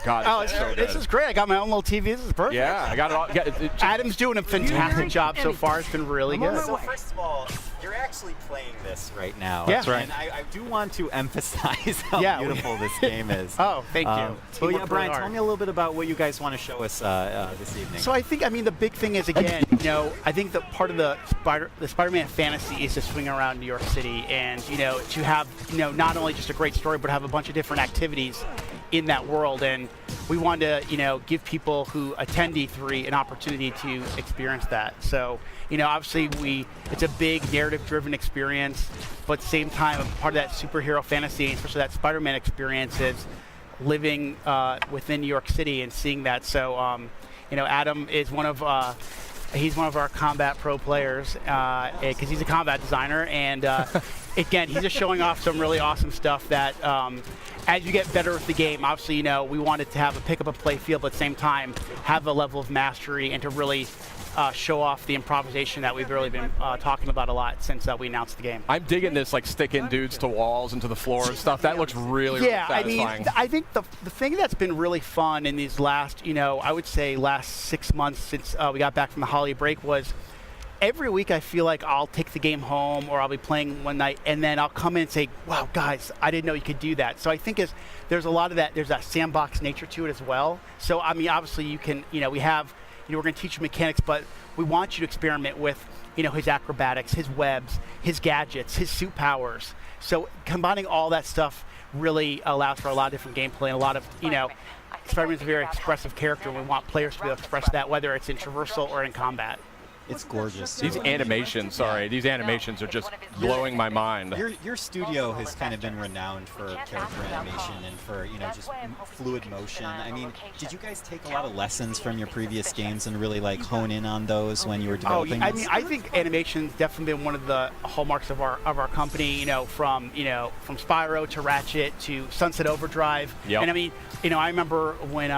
God. Oh, so this is great. I got my own little TV. This is perfect. Yeah, I got it all. Adam's doing a fantastic job so far. It's been really good. So first of all, you're actually playing this right now. Yeah. That's right. And I do want to emphasize how beautiful this game is. Oh, thank you. But yeah, Brian, tell me a little bit about what you guys want to show us this evening. So I think, the big thing is, again, I think that part of the Spider-Man fantasy is to swing around New York City and, to have, not only just a great story, but have a bunch of different activities in that world. And we wanted to, give people who attend E3 an opportunity to experience that. So, obviously it's a big narrative-driven experience, but at the same time, part of that superhero fantasy, especially that Spider-Man experience, is living within New York City and seeing that. So, Adam is he's one of our combat pro players because he's a combat designer, and again, he's just showing off some really awesome stuff that as you get better with the game, obviously, we wanted to have a pick up and play feel, but at the same time have a level of mastery and to really show off the improvisation that we've really been talking about a lot since we announced the game. I'm digging this, like sticking dudes to walls and to the floor and stuff. That looks really, really satisfying. I think the thing that's been really fun in these last, I would say last 6 months since we got back from the holiday break was every week I feel like I'll take the game home or I'll be playing one night and then I'll come in and say, wow, guys, I didn't know you could do that. So I think there's a lot of that, there's that sandbox nature to it as well. So, obviously you can, we have, we're going to teach you mechanics, but we want you to experiment with, his acrobatics, his webs, his gadgets, his suit powers. So combining all that stuff really allows for a lot of different gameplay and a lot of, Spider-Man's a very expressive character, and we want players to be able to express that, whether it's in traversal or in combat. It's gorgeous. These animations, these animations are just blowing my mind. Your studio has kind of been renowned for character animation and for, just fluid motion. I mean, did you guys take a lot of lessons from your previous games and really like hone in on those when you were developing? I think animation's definitely been one of the hallmarks of our company. From Spyro to Ratchet to Sunset Overdrive. Yep. And I remember when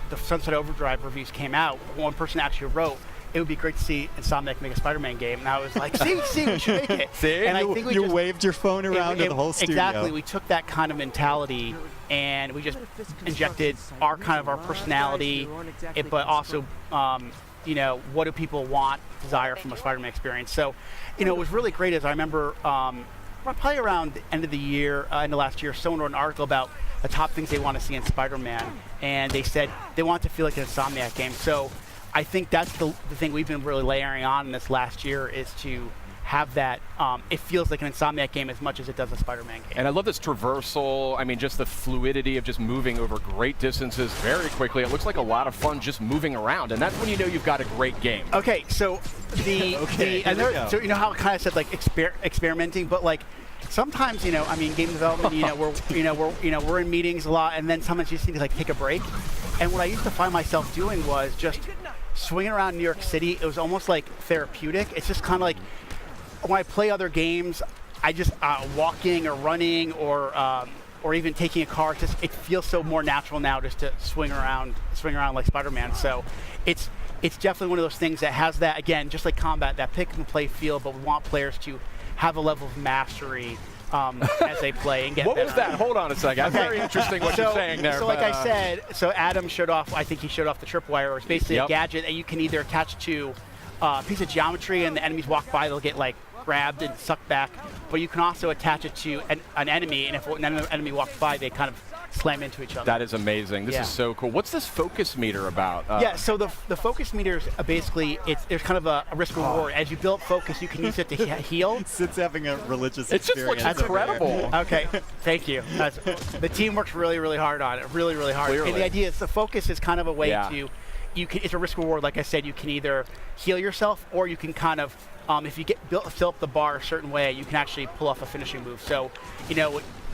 the Sunset Overdrive reviews came out, one person actually wrote, it would be great to see Insomniac make a Spider-Man game. And I was like, see, we should make it. See? And I think you waved your phone around to the whole studio. Exactly. We took that kind of mentality and we just injected our personality, but also, what do people want, desire from a Spider-Man experience. So, what was really great is I remember probably around the end of the year, end of last year, someone wrote an article about the top things they want to see in Spider-Man. And they said they want to feel like an Insomniac game. So I think that's the thing we've been really layering on in this last year is to have that, it feels like an Insomniac game as much as it does a Spider-Man game. And I love this traversal, just the fluidity of just moving over great distances very quickly. It looks like a lot of fun just moving around, and that's when you know you've got a great game. Okay, so so how I kind of said like experimenting, but like sometimes, game development, we're in meetings a lot, and then sometimes you just need to like take a break. And what I used to find myself doing was just swinging around New York City. It was almost like therapeutic. It's just kind of like when I play other games, I just walking or running or even taking a car. It feels so more natural now just to swing around like Spider-Man. So it's definitely one of those things that has that, again, just like combat, that pick and play feel. But we want players to have a level of mastery as they play and get What better. was that? Hold on a second. Okay. Very interesting what you're saying there. So like I said, Adam showed off, I think he showed off the tripwire, where it's basically a gadget that you can either attach to a piece of geometry and the enemies walk by, they'll get like grabbed and sucked back, but you can also attach it to an enemy, and if an enemy walks by, they kind of slam into each other. That is amazing. This is so cool. What's this focus meter about? So the focus meter is basically, there's kind of a risk reward. As you build focus, you can use it to heal. Sid's having a religious experience. It just looks incredible. Okay, thank you. The team works really, really hard on it. Really, really hard. Clearly. And the idea is the focus is kind of a way to, it's a risk reward. Like I said, you can either heal yourself or you can kind of, if you fill up the bar a certain way, you can actually pull off a finishing move. So,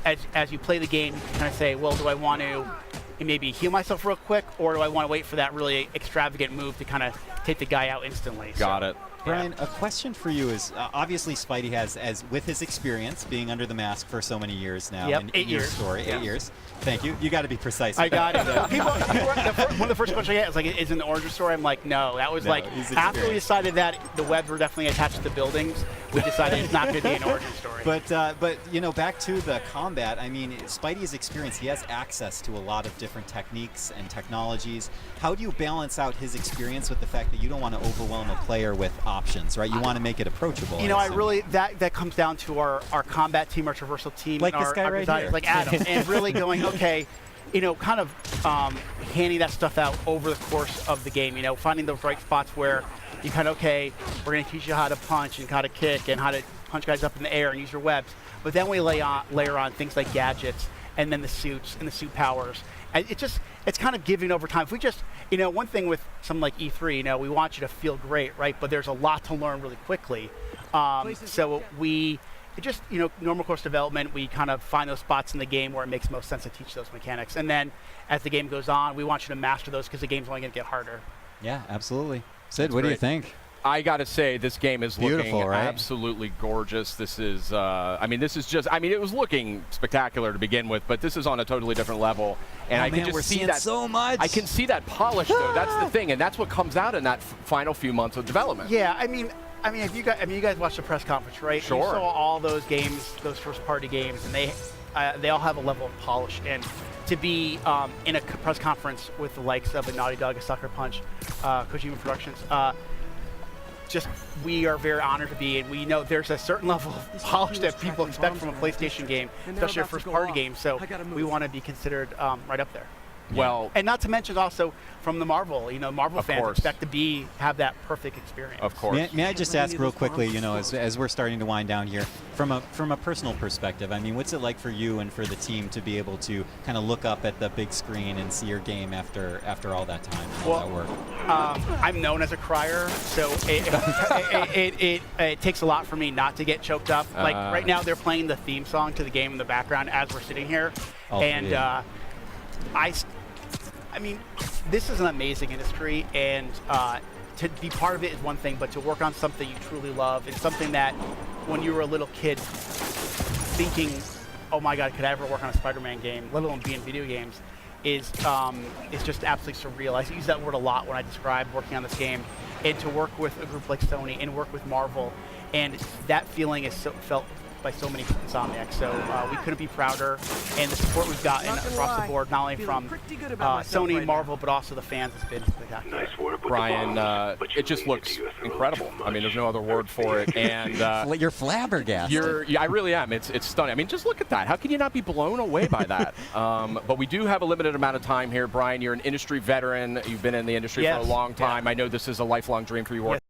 as you play the game, you can kind of say, well, do I want to maybe heal myself real quick, or do I want to wait for that really extravagant move to kind of take the guy out instantly? Got it. Brian, a question for you is, obviously Spidey has, with his experience being under the mask for so many years now, Yep, in 8 years. Story, 8 years. Thank you. You got to be precise. I got it. One of the first questions I get is like, is it an origin story? I'm like, no. That was after we decided that the webs were definitely attached to the buildings, we decided it's not going to be an origin story. But back to the combat. I mean, Spidey's experience, he has access to a lot of different different techniques and technologies. How do you balance out his experience with the fact that you don't want to overwhelm a player with options, right? You want to make it approachable. You know, I really, that comes down to our combat team, our traversal team. Like and this our, guy our right design, here. like Adam, and really going, okay, you know, kind of handing that stuff out over the course of the game, you know, finding those right spots where you kind of, okay, we're going to teach you how to punch and how to kick and how to punch guys up in the air and use your webs. But then we layer on things like gadgets and then the suits and the suit powers. And it's kind of giving over time. If we just, you know, one thing with something like E3, you know, we want you to feel great, right? But there's a lot to learn really quickly. So just, you know, normal course development, we kind of find those spots in the game where it makes most sense to teach those mechanics. And then as the game goes on, we want you to master those because the game's only going to get harder. Yeah, absolutely. Sid, That's what do you great. think? I got to say, this game is Beautiful, looking right? absolutely gorgeous. This is, I mean, this is just, I mean, it was looking spectacular to begin with, but this is on a totally different level. And I can just we're see seeing that so much. I can see that polish, though. That's the thing, and that's what comes out in that final few months of development. Yeah, I mean, if you guys watched the press conference, right? Sure. You saw all those games, those first-party games, and they all have a level of polish. And to be in a press conference with the likes of a Naughty Dog, a Sucker Punch, Kojima Productions, we are very honored to be, and we know there's a certain level of polish that people expect from a PlayStation game, especially a first-party game. So we want to be considered right up there. Well, And not to mention also from the Marvel, you know, Marvel fans course. expect to have that perfect experience. of course. May I just ask real quickly, you know, as we're starting to wind down here, from a personal perspective, I mean, what's it like for you and for the team to be able to kind of look up at the big screen and see your game after all that time and all that work? I'm known as a crier, so it takes a lot for me not to get choked up. Like right now, they're playing the theme song to the game in the background as we're sitting here, and I mean, this is an amazing industry, and to be part of it is one thing, but to work on something you truly love and something that when you were a little kid thinking, oh my God, could I ever work on a Spider-Man game, let alone be in video games, is just absolutely surreal. I use that word a lot when I describe working on this game, and to work with a group like Sony and work with Marvel, and that feeling is felt by so many insomniacs. So we couldn't be prouder, and the support we've gotten across the board, not only from Sony, Marvel, but also the fans, has been spectacular. Nice work with Brian, the bombs, but you it just made looks to your throat incredible. too I mean, there's much. no other word for it. And You're flabbergasted. I really am. It's stunning. I mean, just look at that. How can you not be blown away by that? But we do have a limited amount of time here. Brian, you're an industry veteran. You've been in the industry for a long time. I know this is a lifelong dream for you.